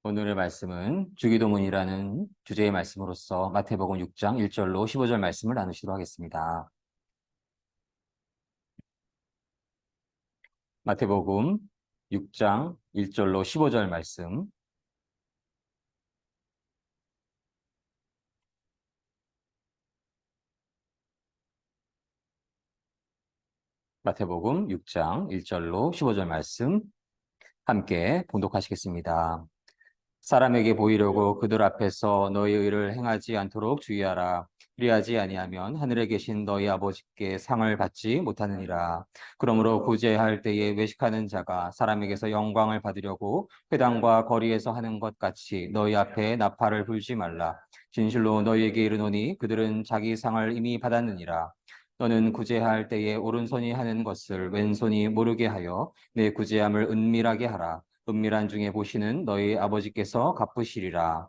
오늘의 말씀은 주기도문이라는 주제의 말씀으로서 마태복음 6장 1절로 15절 말씀을 나누시도록 하겠습니다. 마태복음 6장 1절로 15절 말씀. 마태복음 6장 1절로 15절 말씀 함께 봉독하시겠습니다. 사람에게 보이려고 그들 앞에서 너희 의를 행하지 않도록 주의하라. 그리하지 아니하면 하늘에 계신 너희 아버지께 상을 받지 못하느니라. 그러므로 구제할 때에 외식하는 자가 사람에게서 영광을 받으려고 회당과 거리에서 하는 것 같이 너희 앞에 나팔을 불지 말라. 진실로 너희에게 이르노니 그들은 자기 상을 이미 받았느니라. 너는 구제할 때에 오른손이 하는 것을 왼손이 모르게 하여 내 구제함을 은밀하게 하라. 은밀한 중에 보시는 너희 아버지께서 갚으시리라.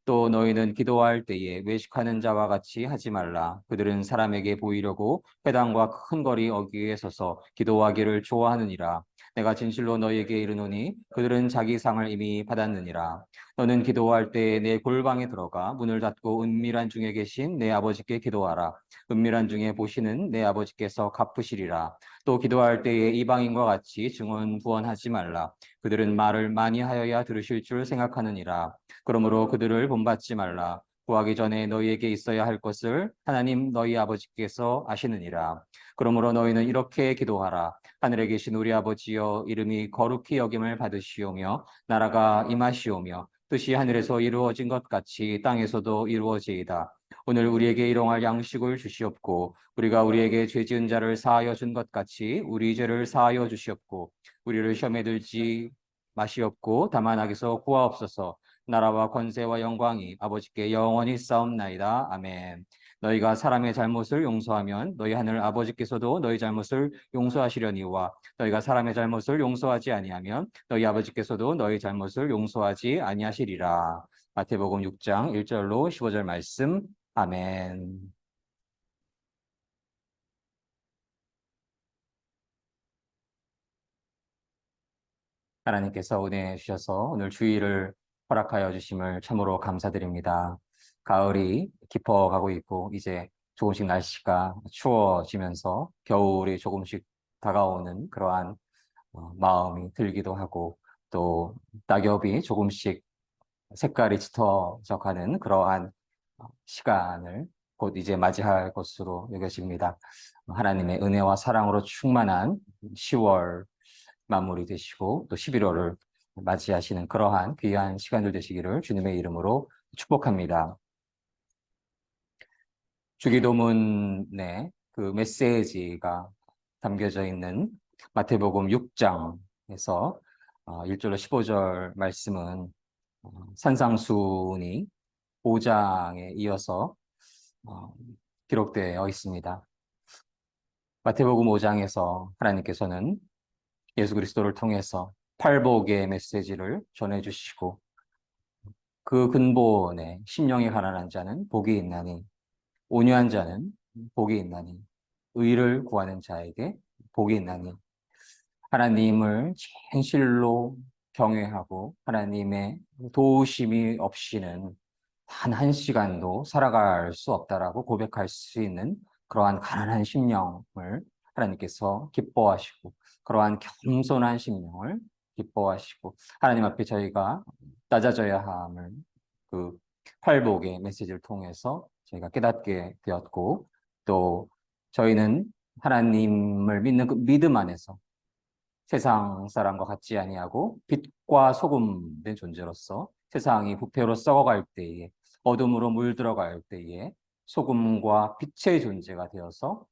또 너희는 기도할 때에 외식하는 자와 같이 하지 말라. 그들은 사람에게 보이려고 회당과 큰 거리 어귀에 서서 기도하기를 좋아하느니라. 내가 진실로 너희에게 이르노니 그들은 자기 상을 이미 받았느니라. 너는 기도할 때에 내 골방에 들어가 문을 닫고 은밀한 중에 계신 내 아버지께 기도하라. 은밀한 중에 보시는 내 아버지께서 갚으시리라. 또 기도할 때에 이방인과 같이 증언 부언하지 말라. 그들은 말을 많이 하여야 들으실 줄 생각하느니라. 그러므로 그들을 본받지 말라. 구하기 전에 너희에게 있어야 할 것을 하나님 너희 아버지께서 아시느니라. 그러므로 너희는 이렇게 기도하라. 하늘에 계신 우리 아버지여, 이름이 거룩히 여김을 받으시오며 나라가 임하시오며 뜻이 하늘에서 이루어진 것 같이 땅에서도 이루어지이다. 오늘 우리에게 일용할 양식을 주시옵고 우리가 우리에게 죄 지은 자를 사하여 준 것 같이 우리 죄를 사하여 주시옵고 우리를 시험에 들지 마시옵고 다만 악에서 구하옵소서. 나라와 권세와 영광이 아버지께 영원히 싸움나이다. 아멘. 너희가 사람의 잘못을 용서하면 너희 하늘 아버지께서도 너희 잘못을 용서하시려니와 너희가 사람의 잘못을 용서하지 아니하면 너희 아버지께서도 너희 잘못을 용서하지 아니하시리라. 마태복음 6장 1절로 15절 말씀. 아멘. 하나님께서 은혜 주셔서 오늘 주일을 허락하여 주심을 참으로 감사드립니다. 가을이 깊어가고 있고 이제 조금씩 날씨가 추워지면서 겨울이 조금씩 다가오는 그러한 마음이 들기도 하고 또 낙엽이 조금씩 색깔이 짙어져 가는 그러한 시간을 곧 이제 맞이할 것으로 여겨집니다. 하나님의 은혜와 사랑으로 충만한 10월 마무리 되시고 또 11월을 맞이하시는 그러한 귀한 시간들 되시기를 주님의 이름으로 축복합니다. 주기도문의 그 메시지가 담겨져 있는 마태복음 6장에서 1절로 15절 말씀은 산상수훈이 5장에 이어서 어, 기록되어 있습니다. 마태복음 5장에서 하나님께서는 예수 그리스도를 통해서 팔복의 메시지를 전해주시고 그 근본에 심령이 가난한 자는 복이 있나니 온유한 자는 복이 있나니 의를 구하는 자에게 복이 있나니 하나님을 진실로 경외하고 하나님의 도우심이 없이는 단 한 시간도 살아갈 수 없다라고 고백할 수 있는 그러한 가난한 심령을 하나님께서 기뻐하시고 그러한 겸손한 심령을 기뻐하시고 하나님 앞에 저희가 낮아져야 함을 그 팔복의 메시지를 통해서 저희가 깨닫게 되었고 또 저희는 하나님을 믿는 그 믿음 안에서 세상 사람과 같지 아니하고 빛과 소금 된 존재로서 세상이 부패로 썩어갈 때에 어둠으로 물들어갈 때에 소금과 빛의 존재가 되어서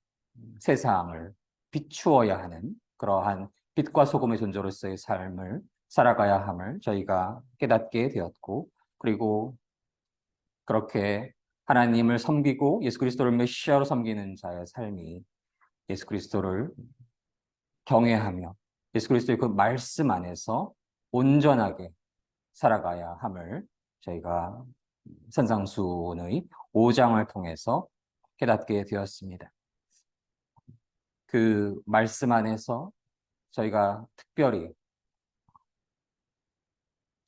세상을 비추어야 하는 그러한 빛과 소금의 존재로서의 삶을 살아가야 함을 저희가 깨닫게 되었고 그리고 그렇게 하나님을 섬기고 예수 그리스도를 메시아로 섬기는 자의 삶이 예수 그리스도를 경외하며 예수 그리스도의 그 말씀 안에서 온전하게 살아가야 함을 저희가 산상수훈의 5장을 통해서 깨닫게 되었습니다. 그 말씀 안에서 저희가 특별히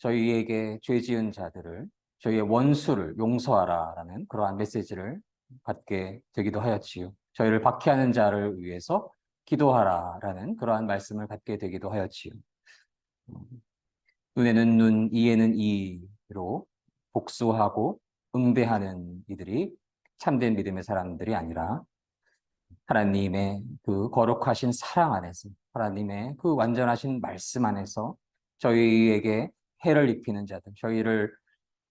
저희에게 죄 지은 자들을, 저희의 원수를 용서하라라는 그러한 메시지를 받게 되기도 하였지요. 저희를 박해하는 자를 위해서 기도하라라는 그러한 말씀을 받게 되기도 하였지요. 눈에는 눈, 이에는 이로 복수하고 응대하는 이들이 참된 믿음의 사람들이 아니라 하나님의 그 거룩하신 사랑 안에서, 하나님의 그 완전하신 말씀 안에서 저희에게 해를 입히는 자들, 저희를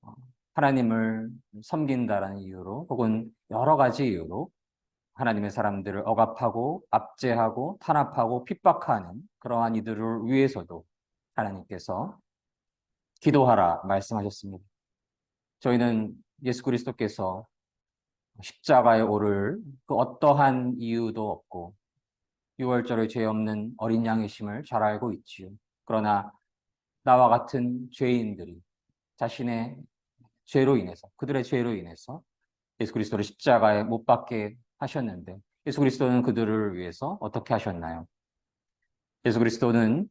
어, 하나님을 섬긴다라는 이유로 혹은 여러 가지 이유로 하나님의 사람들을 억압하고 압제하고 탄압하고 핍박하는 그러한 이들을 위해서도 하나님께서 기도하라 말씀하셨습니다. 저희는 예수 그리스도께서 십자가에 오를 그 어떠한 이유도 없고 유월절의 죄 없는 어린 양이심을 잘 알고 있지요. 그러나 나와 같은 죄인들이 자신의 죄로 인해서, 그들의 죄로 인해서 예수 그리스도를 십자가에 못 박게 하셨는데 예수 그리스도는 그들을 위해서 어떻게 하셨나요? 예수 그리스도는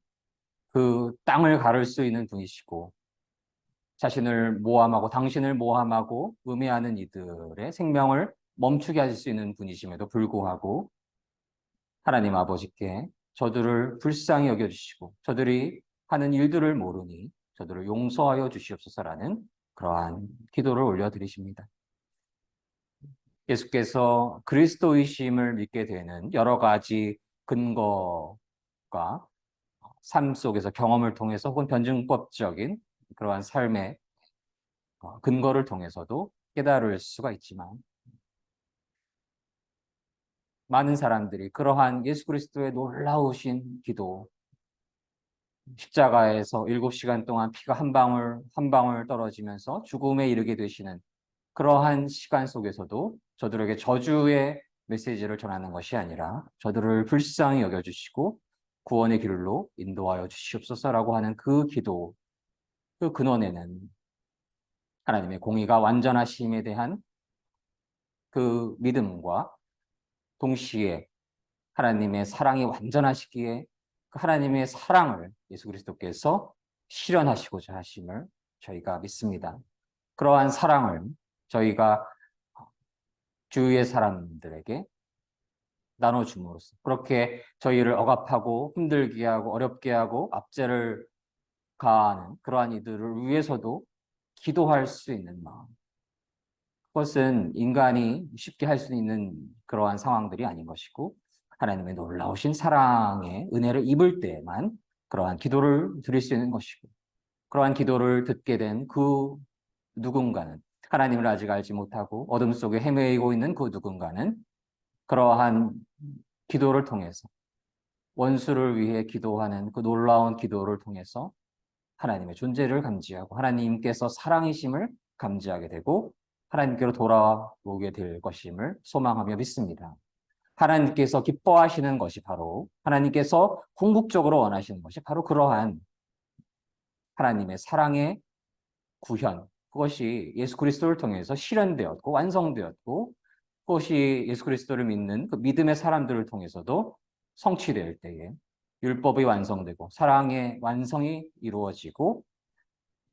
그 땅을 가를 수 있는 분이시고 자신을 모함하고 당신을 모함하고 음해하는 이들의 생명을 멈추게 하실 수 있는 분이심에도 불구하고 하나님 아버지께 저들을 불쌍히 여겨주시고 저들이 하는 일들을 모르니 저들을 용서하여 주시옵소서라는 그러한 기도를 올려드리십니다. 예수께서 그리스도이심을 믿게 되는 여러 가지 근거가 삶 속에서 경험을 통해서 혹은 변증법적인 그러한 삶의 근거를 통해서도 깨달을 수가 있지만 많은 사람들이 그러한 예수 그리스도의 놀라우신 기도, 십자가에서 7시간 동안 피가 한 방울 한 방울 떨어지면서 죽음에 이르게 되시는 그러한 시간 속에서도 저들에게 저주의 메시지를 전하는 것이 아니라 저들을 불쌍히 여겨주시고 구원의 길로 인도하여 주시옵소서라고 하는 그 기도, 그 근원에는 하나님의 공의가 완전하심에 대한 그 믿음과 동시에 하나님의 사랑이 완전하시기에 그 하나님의 사랑을 예수 그리스도께서 실현하시고자 하심을 저희가 믿습니다. 그러한 사랑을 저희가 주위의 사람들에게 나눠줌으로써 그렇게 저희를 억압하고 힘들게 하고 어렵게 하고 압제를 가하는 그러한 이들을 위해서도 기도할 수 있는 마음. 그것은 인간이 쉽게 할 수 있는 그러한 상황들이 아닌 것이고 하나님의 놀라우신 사랑의 은혜를 입을 때에만 그러한 기도를 드릴 수 있는 것이고 그러한 기도를 듣게 된 그 누군가는 하나님을 아직 알지 못하고 어둠 속에 헤매이고 있는 그 누군가는 그러한 기도를 통해서 원수를 위해 기도하는 그 놀라운 기도를 통해서 하나님의 존재를 감지하고 하나님께서 사랑이심을 감지하게 되고 하나님께로 돌아오게 될 것임을 소망하며 믿습니다. 하나님께서 기뻐하시는 것이 바로 하나님께서 궁극적으로 원하시는 것이 바로 그러한 하나님의 사랑의 구현, 그것이 예수 그리스도를 통해서 실현되었고 완성되었고 그것이 예수 그리스도를 믿는 그 믿음의 사람들을 통해서도 성취될 때에 율법이 완성되고 사랑의 완성이 이루어지고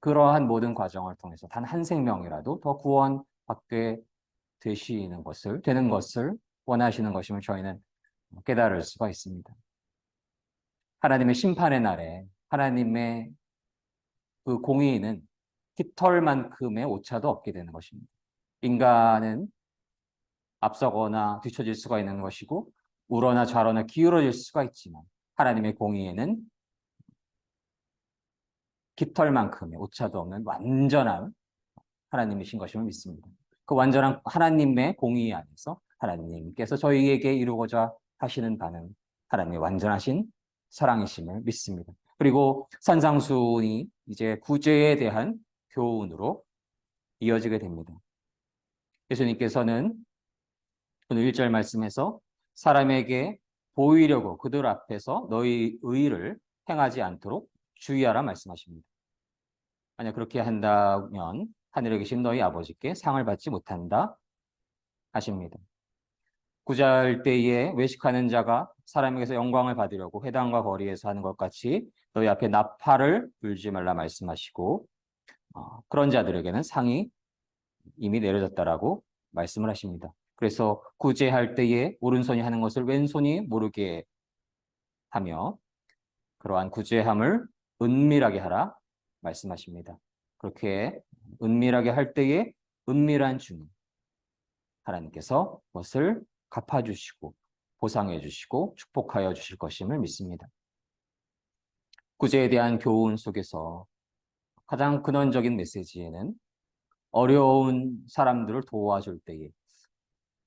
그러한 모든 과정을 통해서 단 한 생명이라도 더 구원받게 되는 것을 원하시는 것임을 저희는 깨달을 수가 있습니다. 하나님의 심판의 날에 하나님의 그 공의는 깃털만큼의 오차도 없게 되는 것입니다. 인간은 앞서거나 뒤처질 수가 있는 것이고 우러나 좌로나 기울어질 수가 있지만 하나님의 공의에는 깃털만큼의 오차도 없는 완전한 하나님이신 것임을 믿습니다. 그 완전한 하나님의 공의 안에서 하나님께서 저희에게 이루고자 하시는 바는 하나님의 완전하신 사랑이심을 믿습니다. 그리고 산상수훈이 이제 구제에 대한 교훈으로 이어지게 됩니다. 예수님께서는 오늘 1절 말씀에서 사람에게 보이려고 그들 앞에서 너희 의를 행하지 않도록 주의하라 말씀하십니다. 만약 그렇게 한다면 하늘에 계신 너희 아버지께 상을 받지 못한다 하십니다. 구제할 때에 외식하는 자가 사람에게서 영광을 받으려고 회당과 거리에서 하는 것 같이 너희 앞에 나팔을 불지 말라 말씀하시고 그런 자들에게는 상이 이미 내려졌다라고 말씀을 하십니다. 그래서 구제할 때에 오른손이 하는 것을 왼손이 모르게 하며 그러한 구제함을 은밀하게 하라 말씀하십니다. 그렇게 은밀하게 할 때에 은밀한 주님 하나님께서 그것을 갚아주시고 보상해 주시고 축복하여 주실 것임을 믿습니다. 구제에 대한 교훈 속에서 가장 근원적인 메시지에는 어려운 사람들을 도와줄 때에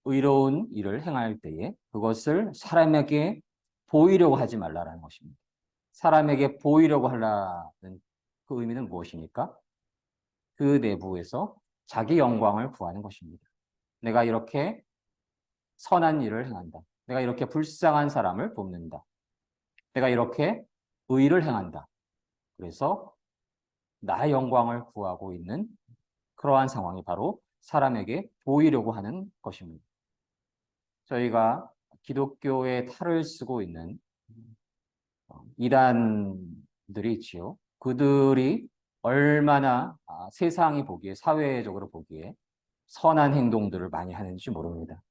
의로운 일을 행할 때에 그것을 사람에게 보이려고 하지 말라라는 것입니다. 사람에게 보이려고 하라는 그 의미는 무엇입니까? 그 내부에서 자기 영광을 구하는 것입니다. 내가 이렇게 선한 일을 행한다. 내가 이렇게 불쌍한 사람을 돕는다. 내가 이렇게 의를 행한다. 그래서 나의 영광을 구하고 있는 그러한 상황이 바로 사람에게 보이려고 하는 것입니다. 저희가 기독교의 탈을 쓰고 있는 이단들이 있지요. 그들이 얼마나 세상이 보기에, 사회적으로 보기에 선한 행동들을 많이 하는지 모릅니다.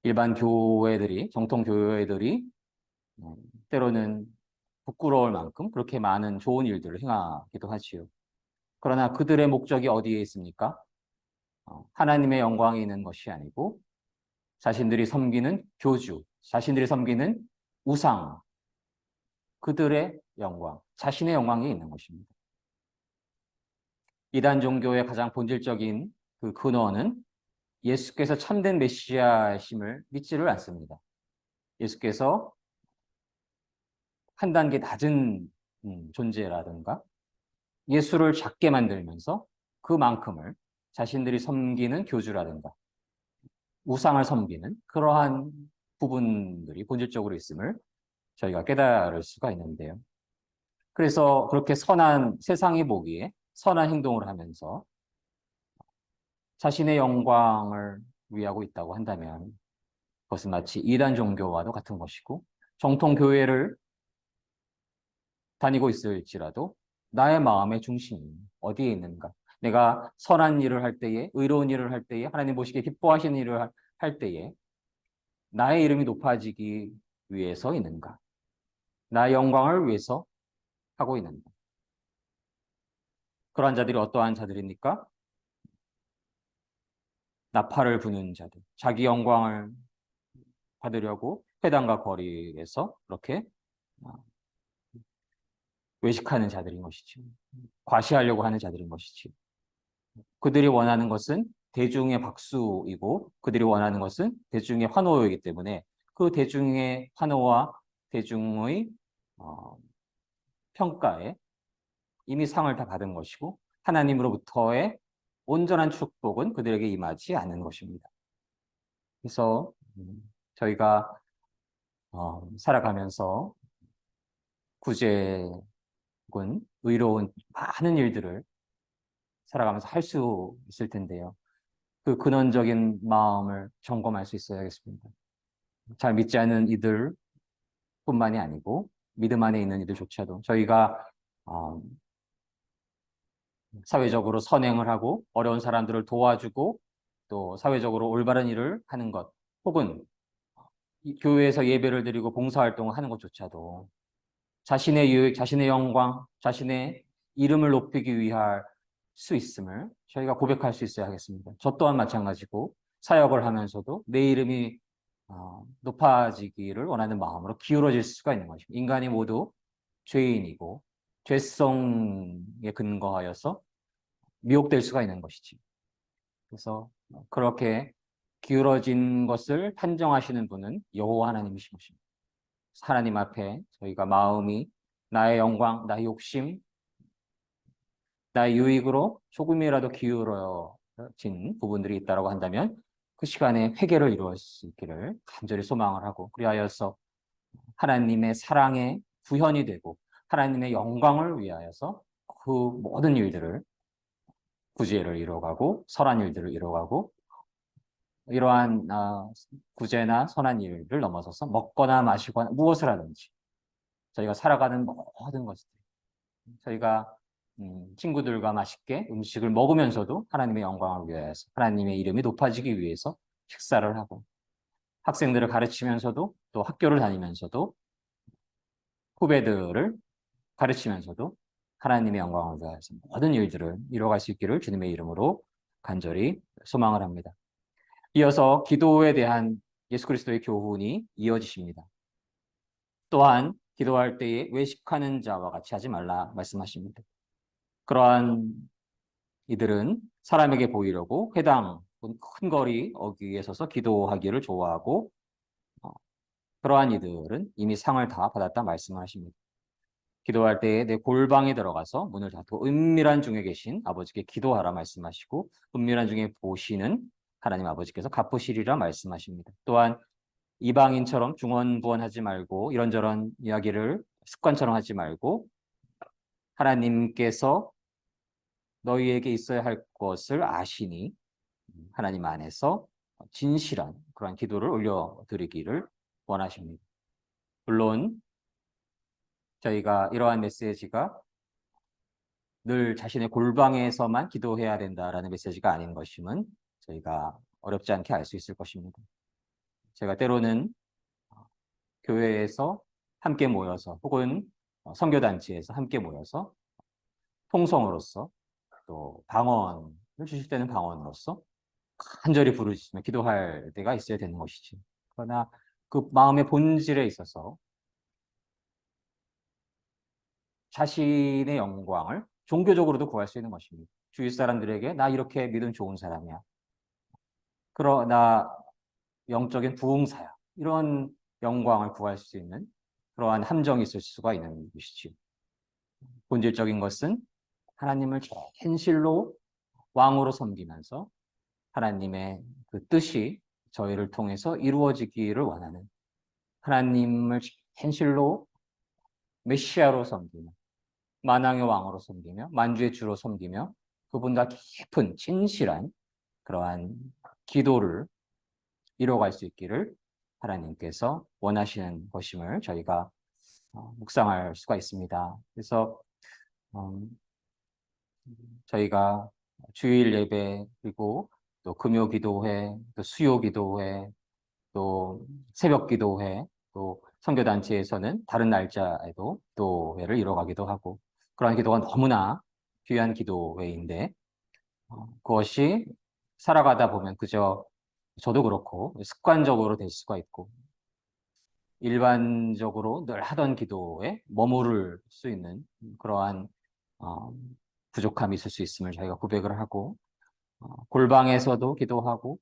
일반 교회들이, 정통 교회들이 때로는 부끄러울 만큼 그렇게 많은 좋은 일들을 행하기도 하지요. 그러나 그들의 목적이 어디에 있습니까? 하나님의 영광이 있는 것이 아니고 자신들이 섬기는 교주, 자신들이 섬기는 우상, 그들의 영광, 자신의 영광이 있는 것입니다. 이단 종교의 가장 본질적인 그 근원은 예수께서 참된 메시아심을 믿지를 않습니다. 예수께서 한 단계 낮은 존재라든가 예수를 작게 만들면서 그만큼을 자신들이 섬기는 교주라든가 우상을 섬기는 그러한 부분들이 본질적으로 있음을 저희가 깨달을 수가 있는데요. 그래서 그렇게 선한 세상이 보기에 선한 행동을 하면서 자신의 영광을 위하고 있다고 한다면 그것은 마치 이단 종교와도 같은 것이고 정통 교회를 다니고 있을지라도 나의 마음의 중심이 어디에 있는가? 내가 선한 일을 할 때에, 의로운 일을 할 때에, 하나님 보시기에 기뻐하시는 일을 할 때에 나의 이름이 높아지기 위해서 있는가? 나의 영광을 위해서 하고 있는가? 그러한 자들이 어떠한 자들입니까? 나팔을 부는 자들, 자기 영광을 받으려고 회당과 거리에서 그렇게 외식하는 자들인 것이지. 과시하려고 하는 자들인 것이지. 그들이 원하는 것은 대중의 박수이고 그들이 원하는 것은 대중의 환호이기 때문에 그 대중의 환호와 대중의 평가에 이미 상을 다 받은 것이고 하나님으로부터의 온전한 축복은 그들에게 임하지 않는 것입니다. 그래서 저희가 살아가면서 구제 혹은 의로운 많은 일들을 살아가면서 할 수 있을 텐데요. 그 근원적인 마음을 점검할 수 있어야겠습니다. 잘 믿지 않는 이들 뿐만이 아니고 믿음 안에 있는 이들조차도 저희가 사회적으로 선행을 하고 어려운 사람들을 도와주고 또 사회적으로 올바른 일을 하는 것 혹은 교회에서 예배를 드리고 봉사활동을 하는 것조차도 자신의 유익, 자신의 영광, 자신의 이름을 높이기 위할 수 있음을 저희가 고백할 수 있어야 하겠습니다. 저 또한 마찬가지고 사역을 하면서도 내 이름이 높아지기를 원하는 마음으로 기울어질 수가 있는 것입니다. 인간이 모두 죄인이고 죄성에 근거하여서 미혹될 수가 있는 것이지. 그래서 그렇게 기울어진 것을 판정하시는 분은 여호와 하나님이신 것입니다. 하나님 앞에 저희가 마음이 나의 영광, 나의 욕심, 나의 유익으로 조금이라도 기울어진 부분들이 있다고 한다면 그 시간에 회개를 이루어 수 있기를 간절히 소망을 하고 그리하여서 하나님의 사랑에 구현이 되고 하나님의 영광을 위하여서 그 모든 일들을 구제를 이루어가고 선한 일들을 이루어가고 이러한 구제나 선한 일을 넘어서서 먹거나 마시거나 무엇을 하든지 저희가 살아가는 모든 것들, 저희가 친구들과 맛있게 음식을 먹으면서도 하나님의 영광을 위해서, 하나님의 이름이 높아지기 위해서 식사를 하고, 학생들을 가르치면서도, 또 학교를 다니면서도, 후배들을 가르치면서도 하나님의 영광을 위해서 모든 일들을 이뤄갈 수 있기를 주님의 이름으로 간절히 소망을 합니다. 이어서 기도에 대한 예수 그리스도의 교훈이 이어지십니다. 또한 기도할 때에 외식하는 자와 같이 하지 말라 말씀하십니다. 그러한 이들은 사람에게 보이려고 회당, 큰 거리 어귀에 서서 기도하기를 좋아하고, 그러한 이들은 이미 상을 다 받았다 말씀을 하십니다. 기도할 때에 내 골방에 들어가서 문을 닫고 은밀한 중에 계신 아버지께 기도하라 말씀하시고, 은밀한 중에 보시는 하나님 아버지께서 갚으시리라 말씀하십니다. 또한 이방인처럼 중언부언하지 말고 이런저런 이야기를 습관처럼 하지 말고, 하나님께서 너희에게 있어야 할 것을 아시니 하나님 안에서 진실한 그러한 기도를 올려드리기를 원하십니다. 물론 저희가 이러한 메시지가 늘 자신의 골방에서만 기도해야 된다라는 메시지가 아닌 것임은 저희가 어렵지 않게 알 수 있을 것입니다. 제가 때로는 교회에서 함께 모여서 혹은 선교단체에서 함께 모여서 통성으로서, 또 방언을 주실 때는 방언으로서 간절히 부르짖으며 기도할 때가 있어야 되는 것이지. 그러나 그 마음의 본질에 있어서 자신의 영광을 종교적으로도 구할 수 있는 것입니다. 주위 사람들에게 나 이렇게 믿음 좋은 사람이야, 그러나 영적인 부흥사야, 이런 영광을 구할 수 있는 그러한 함정이 있을 수가 있는 것이지요. 본질적인 것은 하나님을 진실로 왕으로 섬기면서 하나님의 그 뜻이 저희를 통해서 이루어지기를 원하는, 하나님을 진실로 메시아로 섬기며 만왕의 왕으로 섬기며 만주의 주로 섬기며 그분과 깊은 진실한 그러한 기도를 이뤄갈 수 있기를 하나님께서 원하시는 것임을 저희가 묵상할 수가 있습니다. 그래서 음, 저희가 주일 예배, 그리고 또 금요 기도회, 또 수요 기도회, 또 새벽 기도회, 또 선교단체에서는 다른 날짜에도 기도회를 이뤄가기도 하고, 그러한 기도가 너무나 귀한 기도회인데, 그것이 살아가다 보면 그저 저도 그렇고 습관적으로 될 수가 있고, 일반적으로 늘 하던 기도에 머무를 수 있는 그러한 어, 부족함이 있을 수 있음을 저희가 고백을 하고, 골방에서도 기도하고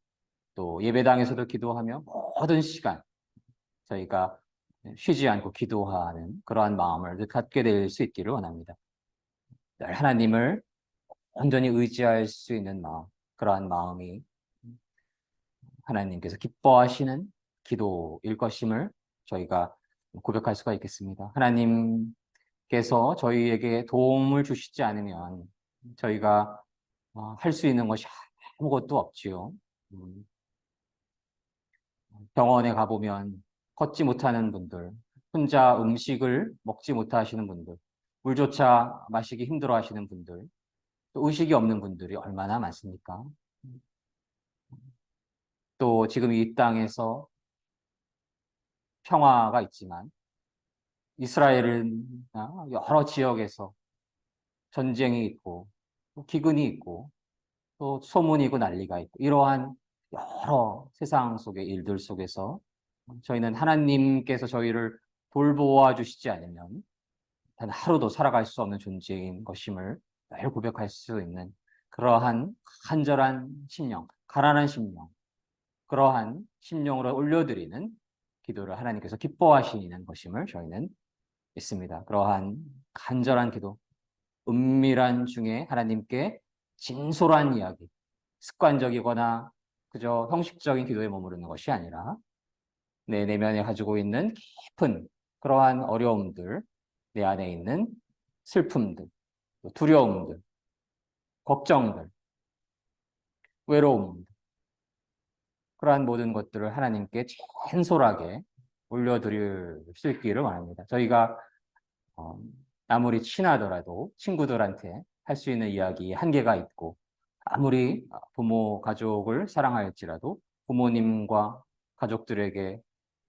또 예배당에서도 기도하며 모든 시간 저희가 쉬지 않고 기도하는 그러한 마음을 갖게 될 수 있기를 원합니다. 늘 하나님을 온전히 의지할 수 있는 마음, 그러한 마음이 하나님께서 기뻐하시는 기도일 것임을 저희가 고백할 수가 있겠습니다. 하나님께서 저희에게 도움을 주시지 않으면 저희가 할 수 있는 것이 아무것도 없지요. 음, 병원에 가보면 걷지 못하는 분들, 혼자 음식을 먹지 못하시는 분들, 물조차 마시기 힘들어 하시는 분들, 또 의식이 없는 분들이 얼마나 많습니까? 또 지금 이 땅에서 평화가 있지만 이스라엘이나 여러 지역에서 전쟁이 있고 또 기근이 있고 또 소문이 있고 난리가 있고, 이러한 여러 세상 속의 일들 속에서 저희는 하나님께서 저희를 돌보아 주시지 않으면 단 하루도 살아갈 수 없는 존재인 것임을 늘 고백할 수 있는 그러한 간절한 심령, 가난한 심령, 그러한 심령으로 올려드리는 기도를 하나님께서 기뻐하시는 것임을 저희는 믿습니다. 그러한 간절한 기도, 은밀한 중에 하나님께 진솔한 이야기, 습관적이거나 그저 형식적인 기도에 머무르는 것이 아니라 내 내면에 가지고 있는 깊은 그러한 어려움들, 내 안에 있는 슬픔들, 두려움들, 걱정들, 외로움, 그러한 모든 것들을 하나님께 진솔하게 올려드릴 수 있기를 원합니다. 저희가 아무리 친하더라도 친구들한테 할 수 있는 이야기에 한계가 있고, 아무리 부모, 가족을 사랑할지라도 부모님과 가족들에게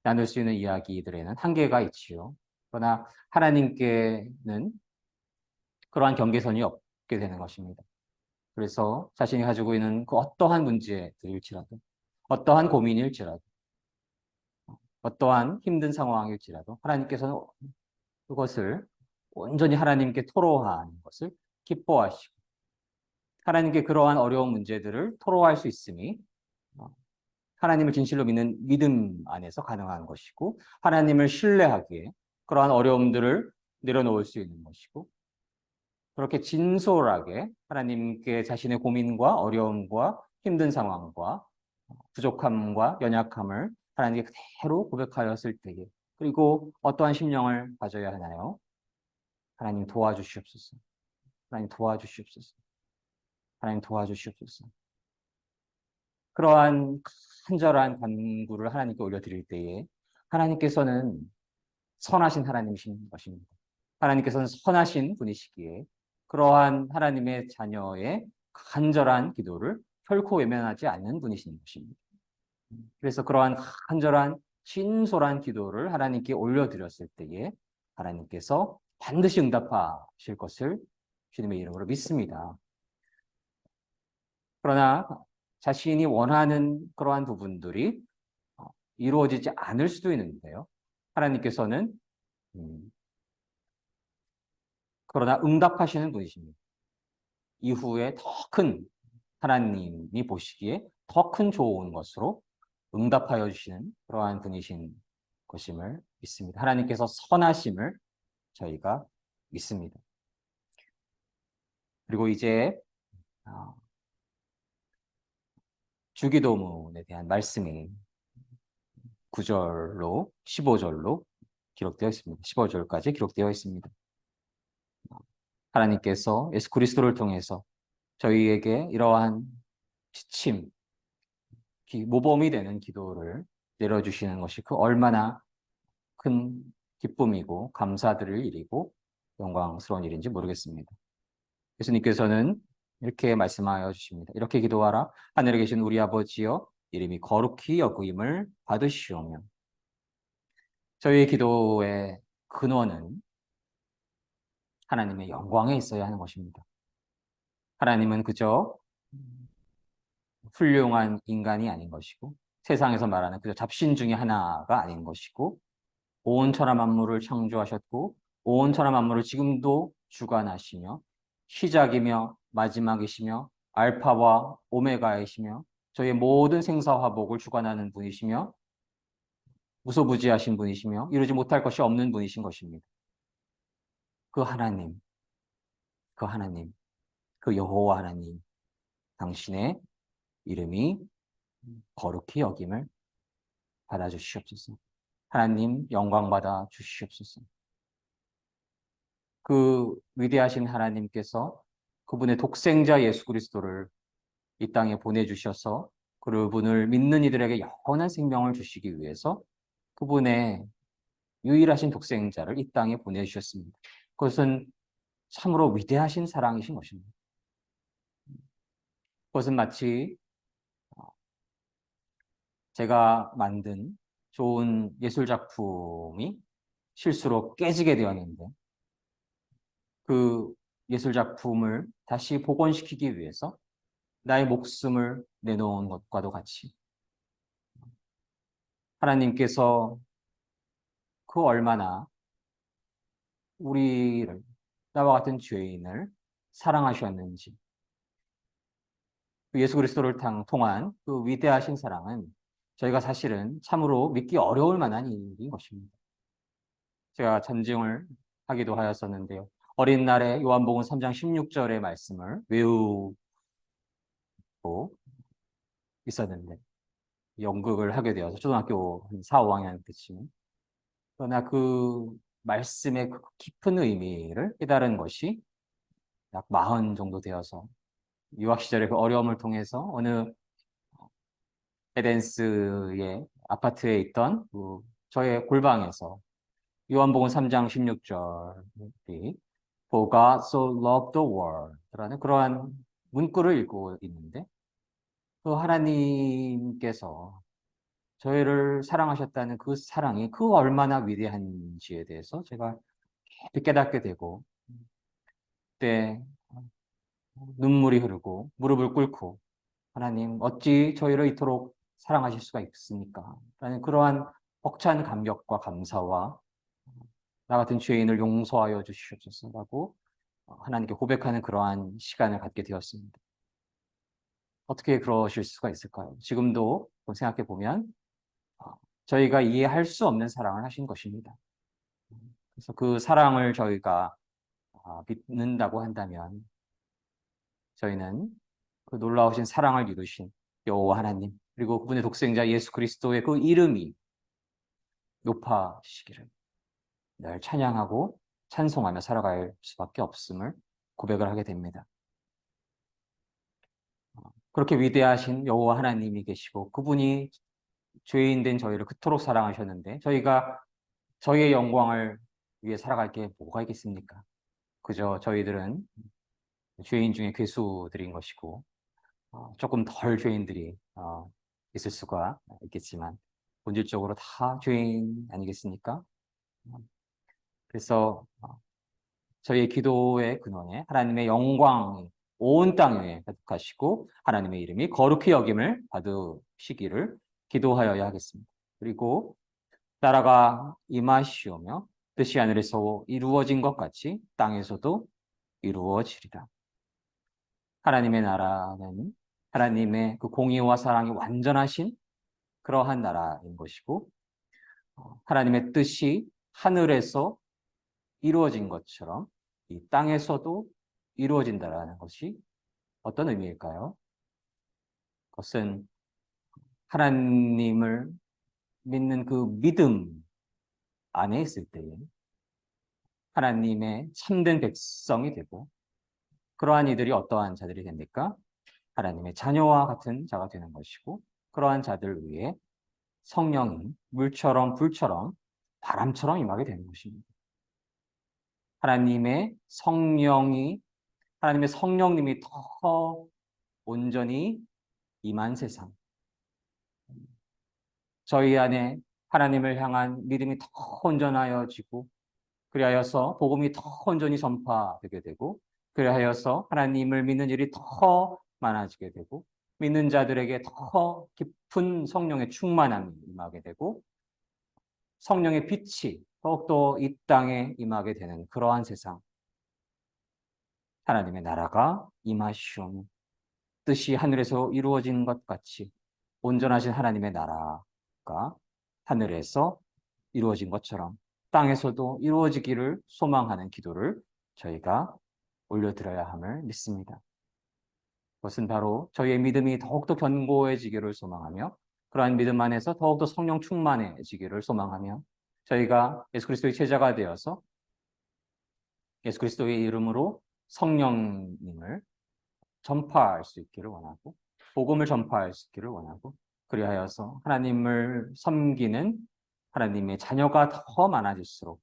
나눌 수 있는 이야기들에는 한계가 있지요. 그러나 하나님께는 그러한 경계선이 없게 되는 것입니다. 그래서 자신이 가지고 있는 그 어떠한 문제들일지라도, 어떠한 고민일지라도, 어떠한 힘든 상황일지라도 하나님께서는 그것을 온전히 하나님께 토로하는 것을 기뻐하시고, 하나님께 그러한 어려운 문제들을 토로할 수 있음이 어, 하나님을 진실로 믿는 믿음 안에서 가능한 것이고, 하나님을 신뢰하기에 그러한 어려움들을 내려놓을 수 있는 것이고, 그렇게 진솔하게 하나님께 자신의 고민과 어려움과 힘든 상황과 부족함과 연약함을 하나님께 그대로 고백하였을 때에, 그리고 어떠한 심령을 가져야 하나요? 하나님 도와주시옵소서. 하나님 도와주시옵소서. 하나님 도와주시옵소서. 그러한 간절한 간구를 하나님께 올려드릴 때에 하나님께서는 선하신 하나님이신 것입니다. 하나님께서는 선하신 분이시기에 그러한 하나님의 자녀의 간절한 기도를 결코 외면하지 않는 분이신 것입니다. 그래서 그러한 간절한 진솔한 기도를 하나님께 올려드렸을 때에 하나님께서 반드시 응답하실 것을 주님의 이름으로 믿습니다. 그러나 자신이 원하는 그러한 부분들이 이루어지지 않을 수도 있는데요. 하나님께서는 그러나 응답하시는 분이십니다. 이후에 더 큰 하나님이 보시기에 더 큰 좋은 것으로 응답하여 주시는 그러한 분이신 것임을 믿습니다. 하나님께서 선하심을 저희가 믿습니다. 그리고 이제 주기도문에 대한 말씀이 9절로 15절로 기록되어 있습니다. 15절까지 기록되어 있습니다. 하나님께서 예수 그리스도를 통해서 저희에게 이러한 지침, 모범이 되는 기도를 내려주시는 것이 그 얼마나 큰 기쁨이고 감사드릴 일이고 영광스러운 일인지 모르겠습니다. 예수님께서는 이렇게 말씀하여 주십니다. 이렇게 기도하라. 하늘에 계신 우리 아버지여, 이름이 거룩히 여김을 받으시오며. 저희의 기도의 근원은 하나님의 영광에 있어야 하는 것입니다. 하나님은 그저 훌륭한 인간이 아닌 것이고, 세상에서 말하는 그저 잡신 중에 하나가 아닌 것이고, 온 천하 만물을 창조하셨고, 온 천하 만물을 지금도 주관하시며, 시작이며 마지막이시며 알파와 오메가이시며 저희의 모든 생사화복을 주관하는 분이시며 무소부지하신 분이시며 이루지 못할 것이 없는 분이신 것입니다. 그 하나님, 그 하나님, 그 여호와 하나님, 당신의 이름이 거룩히 여김을 받아주시옵소서. 하나님 영광 받아 주시옵소서. 그 위대하신 하나님께서 그분의 독생자 예수 그리스도를 이 땅에 보내주셔서 그분을 믿는 이들에게 영원한 생명을 주시기 위해서 그분의 유일하신 독생자를 이 땅에 보내주셨습니다. 그것은 참으로 위대하신 사랑이신 것입니다. 그것은 마치 제가 만든 좋은 예술 작품이 실수로 깨지게 되었는데 그 예술 작품을 다시 복원시키기 위해서 나의 목숨을 내놓은 것과도 같이 하나님께서 그 얼마나 우리를, 나와 같은 죄인을 사랑하셨는지, 예수 그리스도를 통한 그 위대하신 사랑은 저희가 사실은 참으로 믿기 어려울 만한 일인 것입니다. 제가 전증을 하기도 하였었는데요. 어린 날에 요한복음 3장 16절의 말씀을 외우고 있었는데 연극을 하게 되어서 초등학교 한 4, 5학년 때쯤, 그러나 그 말씀의 그 깊은 의미를 깨달은 것이 약 40 정도 되어서 유학 시절의 그 어려움을 통해서 어느 에덴스의 아파트에 있던 저의 골방에서 요한복음 3장 16절이 For God so loved the world 라는 그러한 문구를 읽고 있는데 그 하나님께서 저희를 사랑하셨다는 그 사랑이 그 얼마나 위대한지에 대해서 제가 깊이 깨닫게 되고 그때 눈물이 흐르고 무릎을 꿇고 하나님 어찌 저희를 이토록 사랑하실 수가 있습니까? 라는 그러한 벅찬 감격과 감사와 나 같은 죄인을 용서하여 주시옵소서라고 하나님께 고백하는 그러한 시간을 갖게 되었습니다. 어떻게 그러실 수가 있을까요? 지금도 생각해 보면 저희가 이해할 수 없는 사랑을 하신 것입니다. 그래서 그 사랑을 저희가 믿는다고 한다면 저희는 그 놀라우신 사랑을 이루신 여호와 하나님 그리고 그분의 독생자 예수 그리스도의 그 이름이 높아지시기를 늘 찬양하고 찬송하며 살아갈 수밖에 없음을 고백을 하게 됩니다. 그렇게 위대하신 여호와 하나님이 계시고 그분이 죄인 된 저희를 그토록 사랑하셨는데 저희가 저희의 영광을 위해 살아갈 게 뭐가 있겠습니까? 그저 저희들은 죄인 중에 괴수들인 것이고 조금 덜 죄인들이 있을 수가 있겠지만 본질적으로 다 죄인 아니겠습니까? 그래서 저희의 기도의 근원에 하나님의 영광이 온 땅에 가득하시고 하나님의 이름이 거룩히 여김을 받으시기를 기도하여야 하겠습니다. 그리고 나라가 임하시오며 뜻이 하늘에서 이루어진 것 같이 땅에서도 이루어지리라. 하나님의 나라는 하나님의 그 공의와 사랑이 완전하신 그러한 나라인 것이고 하나님의 뜻이 하늘에서 이루어진 것처럼 이 땅에서도 이루어진다라는 것이 어떤 의미일까요? 그것은 하나님을 믿는 그 믿음 안에 있을 때에 하나님의 참된 백성이 되고 그러한 이들이 어떠한 자들이 됩니까? 하나님의 자녀와 같은 자가 되는 것이고 그러한 자들 위에 성령이 물처럼 불처럼 바람처럼 임하게 되는 것입니다. 하나님의 성령이 하나님의 성령님이 더 온전히 임한 세상. 저희 안에 하나님을 향한 믿음이 더 온전하여지고 그리하여서 복음이 더 온전히 전파되게 되고 그리하여서 하나님을 믿는 일이 더 많아지게 되고 믿는 자들에게 더 깊은 성령의 충만함이 임하게 되고 성령의 빛이 더욱더 이 땅에 임하게 되는 그러한 세상. 하나님의 나라가 임하시오니 뜻이 하늘에서 이루어진 것 같이 온전하신 하나님의 나라가 하늘에서 이루어진 것처럼 땅에서도 이루어지기를 소망하는 기도를 저희가 올려드려야 함을 믿습니다. 그것은 바로 저희의 믿음이 더욱더 견고해지기를 소망하며 그러한 믿음 안에서 더욱더 성령 충만해지기를 소망하며 저희가 예수 그리스도의 제자가 되어서 예수 그리스도의 이름으로 성령님을 전파할 수 있기를 원하고 복음을 전파할 수 있기를 원하고 그리하여서 하나님을 섬기는 하나님의 자녀가 더 많아질수록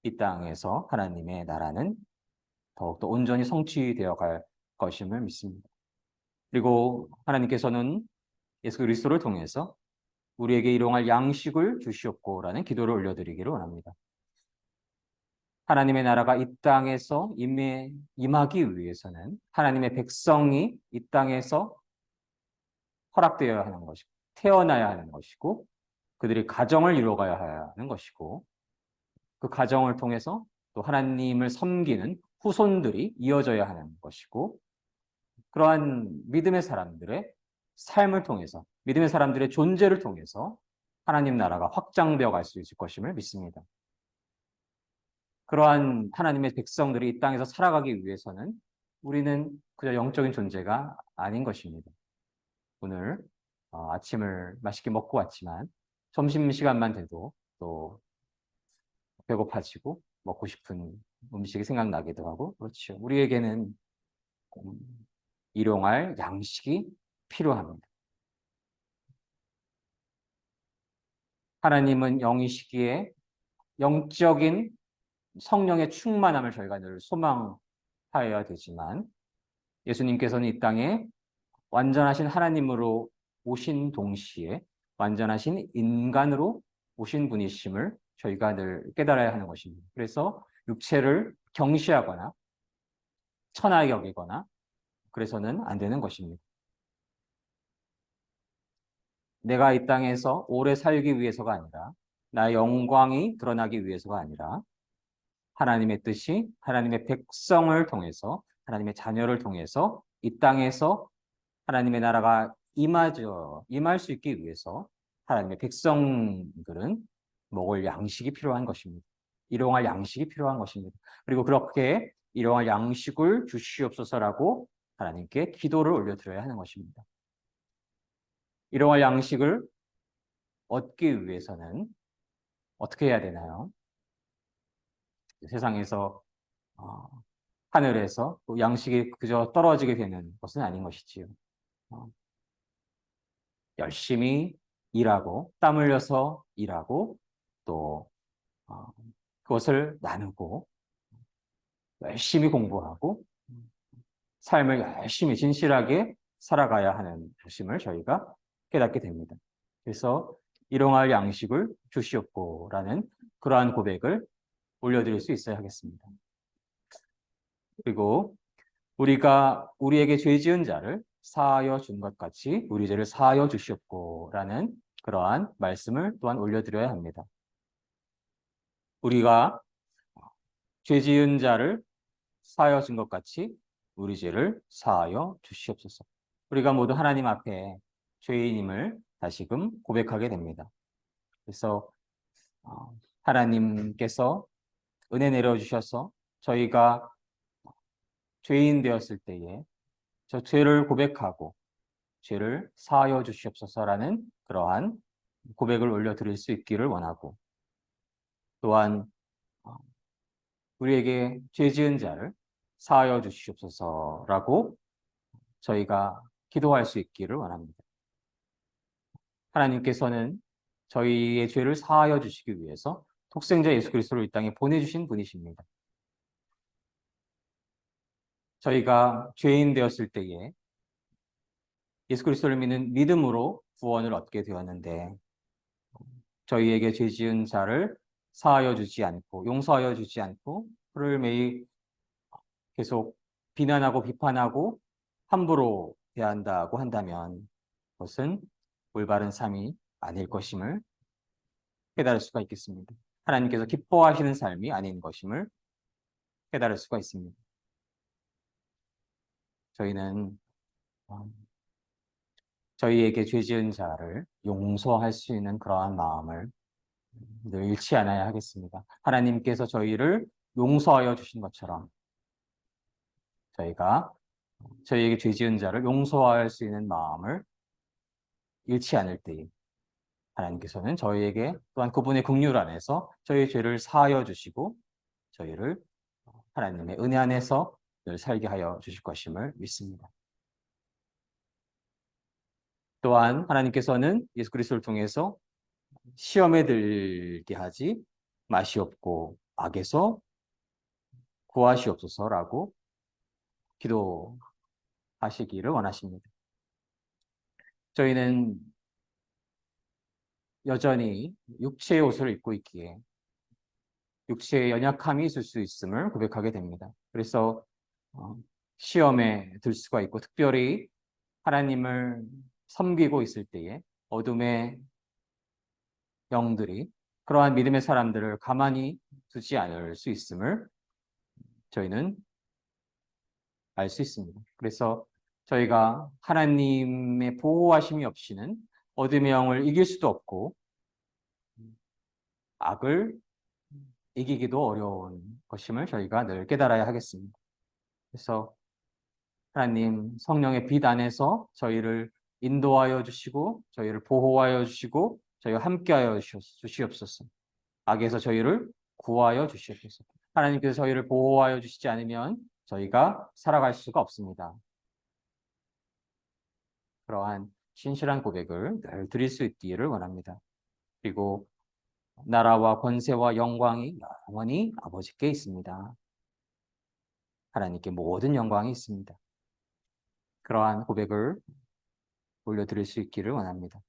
이 땅에서 하나님의 나라는 더욱더 온전히 성취되어 갈 것임을 믿습니다. 그리고 하나님께서는 예수 그리스도를 통해서 우리에게 일용할 양식을 주시옵고라는 기도를 올려드리기를 원합니다. 하나님의 나라가 이 땅에서 임하기 위해서는 하나님의 백성이 이 땅에서 허락되어야 하는 것이고 태어나야 하는 것이고 그들이 가정을 이루어가야 하는 것이고 그 가정을 통해서 또 하나님을 섬기는 후손들이 이어져야 하는 것이고 그러한 믿음의 사람들의 삶을 통해서 믿음의 사람들의 존재를 통해서 하나님 나라가 확장되어 갈 수 있을 것임을 믿습니다. 그러한 하나님의 백성들이 이 땅에서 살아가기 위해서는 우리는 그저 영적인 존재가 아닌 것입니다. 오늘 아침을 맛있게 먹고 왔지만 점심시간만 돼도 또 배고파지고 먹고 싶은 음식이 생각나기도 하고 그렇죠. 우리에게는 일용할 양식이 필요합니다. 하나님은 영이시기에 영적인 성령의 충만함을 저희가 늘 소망하여야 되지만 예수님께서는 이 땅에 완전하신 하나님으로 오신 동시에 완전하신 인간으로 오신 분이심을 저희가 늘 깨달아야 하는 것입니다. 그래서 육체를 경시하거나 천하게 여기거나 그래서는 안 되는 것입니다. 내가 이 땅에서 오래 살기 위해서가 아니라 나의 영광이 드러나기 위해서가 아니라 하나님의 뜻이 하나님의 백성을 통해서 하나님의 자녀를 통해서 이 땅에서 하나님의 나라가 임할 수 있기 위해서 하나님의 백성들은 먹을 양식이 필요한 것입니다. 일용할 양식이 필요한 것입니다. 그리고 그렇게 일용할 양식을 주시옵소서라고 하나님께 기도를 올려드려야 하는 것입니다. 일용할 양식을 얻기 위해서는 어떻게 해야 되나요? 세상에서 하늘에서 양식이 그저 떨어지게 되는 것은 아닌 것이지요. 열심히 일하고 땀 흘려서 일하고 또 그것을 나누고 열심히 공부하고 삶을 열심히 진실하게 살아가야 하는 것임을 저희가 깨닫게 됩니다. 그래서 일용할 양식을 주시옵고라는 그러한 고백을 올려드릴 수 있어야 하겠습니다. 그리고 우리가 우리에게 죄 지은 자를 사하여 준 것 같이 우리 죄를 사하여 주시옵고라는 그러한 말씀을 또한 올려드려야 합니다. 우리가 죄 지은 자를 사하여 준 것 같이 우리 죄를 사하여 주시옵소서. 우리가 모두 하나님 앞에 죄인임을 다시금 고백하게 됩니다. 그래서 하나님께서 은혜 내려주셔서 저희가 죄인 되었을 때에 저 죄를 고백하고 죄를 사하여 주시옵소서라는 그러한 고백을 올려드릴 수 있기를 원하고 또한 우리에게 죄 지은 자를 사하여 주시옵소서라고 저희가 기도할 수 있기를 원합니다. 하나님께서는 저희의 죄를 사하여 주시기 위해서 독생자 예수 그리스도를 이 땅에 보내주신 분이십니다. 저희가 죄인 되었을 때에 예수 그리스도를 믿는 믿음으로 구원을 얻게 되었는데 저희에게 죄 지은 자를 사하여 주지 않고 용서하여 주지 않고 그를 매일 계속 비난하고 비판하고 함부로 대한다고 한다면 그것은 올바른 삶이 아닐 것임을 깨달을 수가 있겠습니다. 하나님께서 기뻐하시는 삶이 아닌 것임을 깨달을 수가 있습니다. 저희는 저희에게 죄 지은 자를 용서할 수 있는 그러한 마음을 늘 잃지 않아야 하겠습니다. 하나님께서 저희를 용서하여 주신 것처럼 저희가 저희에게 죄 지은 자를 용서할 수 있는 마음을 잃지 않을 때에 하나님께서는 저희에게 또한 그분의 긍휼 안에서 저희의 죄를 사하여 주시고 저희를 하나님의 은혜 안에서 늘 살게 하여 주실 것임을 믿습니다. 또한 하나님께서는 예수 그리스도를 통해서 시험에 들게 하지 마시옵고 악에서 구하시옵소서라고 기도하시기를 원하십니다. 저희는 여전히 육체의 옷을 입고 있기에 육체의 연약함이 있을 수 있음을 고백하게 됩니다. 그래서 시험에 들 수가 있고 특별히 하나님을 섬기고 있을 때에 어둠의 영들이 그러한 믿음의 사람들을 가만히 두지 않을 수 있음을 저희는 알 수 있습니다. 그래서 저희가 하나님의 보호하심이 없이는 어둠의 영을 이길 수도 없고 악을 이기기도 어려운 것임을 저희가 늘 깨달아야 하겠습니다. 그래서 하나님 성령의 빛 안에서 저희를 인도하여 주시고 저희를 보호하여 주시고 저희와 함께하여 주시옵소서. 악에서 저희를 구하여 주시옵소서. 하나님께서 저희를 보호하여 주시지 않으면 저희가 살아갈 수가 없습니다. 그러한 신실한 고백을 늘 드릴 수 있기를 원합니다. 그리고 나라와 권세와 영광이 영원히 아버지께 있습니다. 하나님께 모든 영광이 있습니다. 그러한 고백을 올려드릴 수 있기를 원합니다.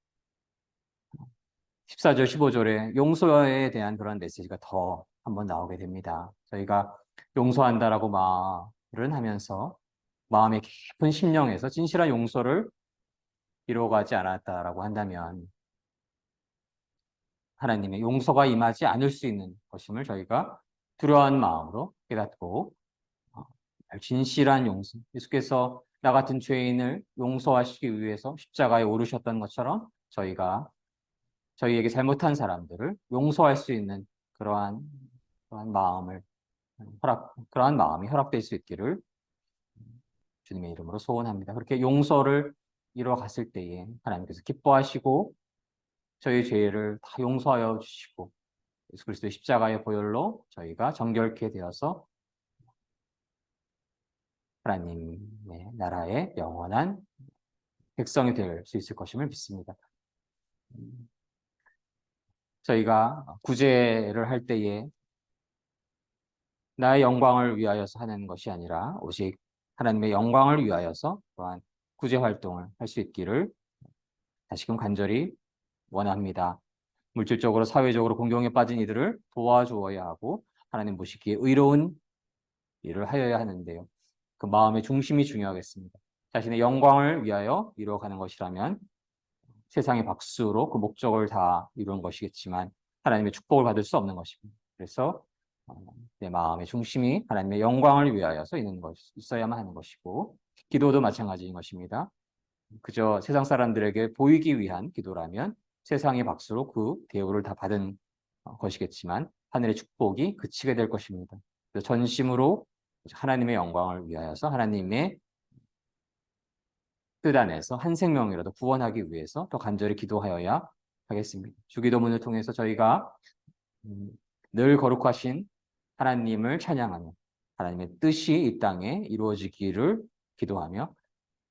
14절, 15절에 용서에 대한 그런 메시지가 더 한번 나오게 됩니다. 저희가 용서한다라고 말은 하면서 마음의 깊은 심령에서 진실한 용서를 이루어가지 않았다라고 한다면 하나님의 용서가 임하지 않을 수 있는 것임을 저희가 두려운 마음으로 깨닫고 진실한 용서, 예수께서 나 같은 죄인을 용서하시기 위해서 십자가에 오르셨던 것처럼 저희에게 잘못한 사람들을 용서할 수 있는 그러한 마음을 그러한 마음이 허락될 수 있기를 주님의 이름으로 소원합니다. 그렇게 용서를 이루어 갔을 때에 하나님께서 기뻐하시고 저희 죄를 다 용서하여 주시고 예수 그리스도의 십자가의 보혈로 저희가 정결케 되어서 하나님의 나라의 영원한 백성이 될 수 있을 것임을 믿습니다. 저희가 구제를 할 때에 나의 영광을 위하여서 하는 것이 아니라 오직 하나님의 영광을 위하여서 또한 구제 활동을 할 수 있기를 다시금 간절히 원합니다. 물질적으로 사회적으로 공경에 빠진 이들을 도와주어야 하고 하나님 보시기에 의로운 일을 하여야 하는데요. 그 마음의 중심이 중요하겠습니다. 자신의 영광을 위하여 이루어가는 것이라면 세상의 박수로 그 목적을 다 이루는 것이겠지만 하나님의 축복을 받을 수 없는 것입니다. 그래서 내 마음의 중심이 하나님의 영광을 위하여서 있어야만 하는 것이고 기도도 마찬가지인 것입니다. 그저 세상 사람들에게 보이기 위한 기도라면 세상의 박수로 그 대우를 다 받은 것이겠지만 하늘의 축복이 그치게 될 것입니다. 그래서 전심으로 하나님의 영광을 위하여서 하나님의 뜻 안에서 한 생명이라도 구원하기 위해서 더 간절히 기도하여야 하겠습니다. 주기도문을 통해서 저희가 늘 거룩하신 하나님을 찬양하며 하나님의 뜻이 이 땅에 이루어지기를 기도하며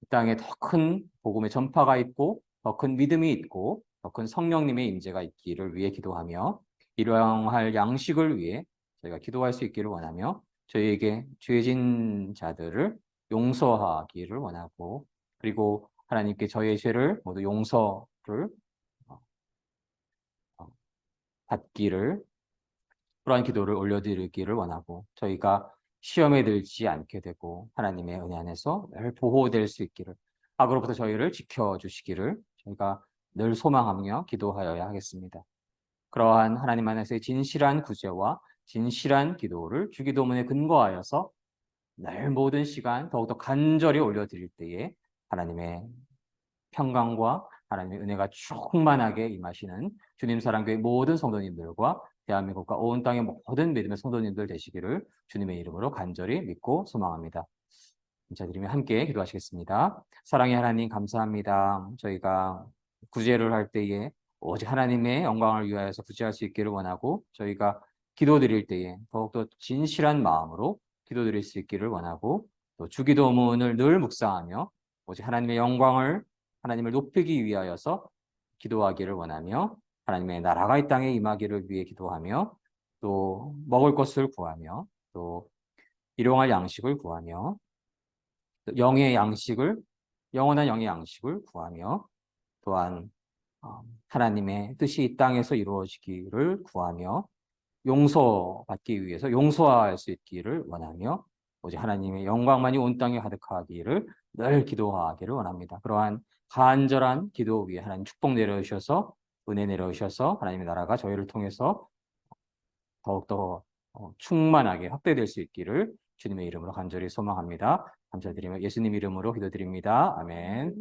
이 땅에 더 큰 복음의 전파가 있고 더 큰 믿음이 있고 더 큰 성령님의 임재가 있기를 위해 기도하며 일용할 양식을 위해 저희가 기도할 수 있기를 원하며 저희에게 죄진 자들을 용서하기를 원하고 그리고 하나님께 저희의 죄를 모두 용서를 받기를 그러한 기도를 올려드리기를 원하고 저희가 시험에 들지 않게 되고 하나님의 은혜 안에서 늘 보호될 수 있기를 악으로부터 저희를 지켜주시기를 저희가 늘 소망하며 기도하여야 하겠습니다. 그러한 하나님 안에서의 진실한 구제와 진실한 기도를 주기도문에 근거하여서 늘 모든 시간 더욱더 간절히 올려드릴 때에 하나님의 평강과 하나님의 은혜가 충만하게 임하시는 주님 사랑교회 모든 성도님들과 대한민국과 온 땅의 모든 믿음의 성도님들 되시기를 주님의 이름으로 간절히 믿고 소망합니다. 인사드리며 함께 기도하시겠습니다. 사랑의 하나님 감사합니다. 저희가 구제를 할 때에 오직 하나님의 영광을 위하여서 구제할 수 있기를 원하고 저희가 기도드릴 때에 더욱더 진실한 마음으로 기도드릴 수 있기를 원하고 또 주기도문을 늘 묵상하며 오직 하나님의 영광을 하나님을 높이기 위하여서 기도하기를 원하며 하나님의 나라가 이 땅에 임하기를 위해 기도하며 또 먹을 것을 구하며 또 일용할 양식을 구하며 또 영원한 영의 양식을 구하며 또한 하나님의 뜻이 이 땅에서 이루어지기를 구하며 용서받기 위해서 용서할 수 있기를 원하며 오직 하나님의 영광만이 온 땅에 가득하기를 늘 기도하기를 원합니다. 그러한 간절한 기도 위에 하나님 축복 내려주셔서 은혜 내려주셔서 하나님의 나라가 저희를 통해서 더욱더 충만하게 확대될 수 있기를 주님의 이름으로 간절히 소망합니다. 감사드리며 예수님 이름으로 기도드립니다. 아멘.